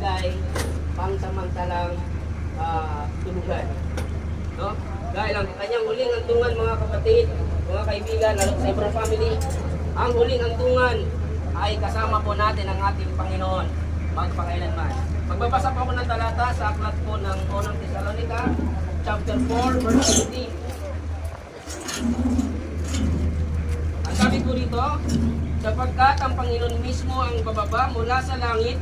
ilagay pangsamantalang tulugan. No? Dahil ang kanyang huling antungan, mga kapatid, mga kaibigan, lalo sa Hebron family, ang huling antungan ay kasama po natin ang ating Panginoon magpakailanman. Magbabasa po ako ng talata sa aklat po ng unang Thessalonica, chapter 4, verse 17. Ang sabi po rito, sapagkat ang Panginoon mismo ang bababa mula sa langit,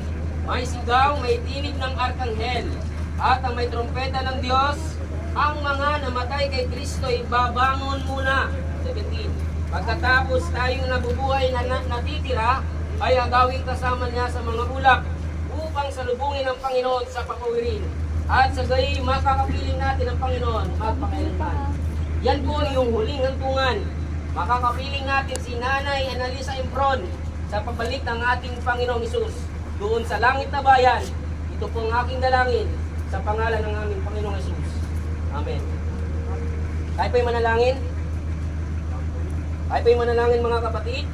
may sigaw, may tinig ng arkanghel, at ang may trompeta ng Diyos, ang mga namatay kay Kristo ay babangon muna. 17. Pagkatapos tayong nabubuhay na natitira, ay agawin kasama niya sa mga ulap upang salubungin ang Panginoon sa papawirin. At sa gayi, makakapiling natin ang Panginoon magpakailanman. Yan po yung huling hantungan. Makakapiling natin si Nanay Analisa Impron sa pabalik ng ating Panginoong Hesus doon sa langit na bayan. Ito po ang aking dalangin sa pangalan ng aming Panginoong Hesus. Amen. Tayo po'y manalangin. Tayo po'y manalangin, mga kapatid.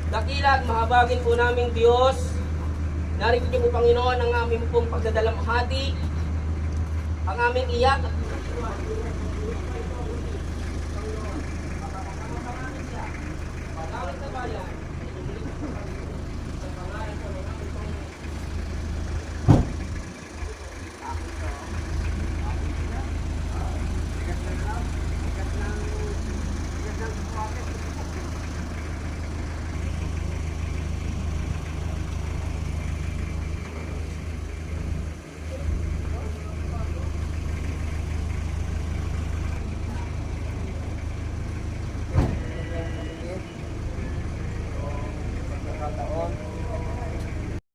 Dakila at mahabagin po naming Diyos. Narito po, Panginoon, ang aming pong pagdadalamhati, ang aming iyak. Langit na bayan.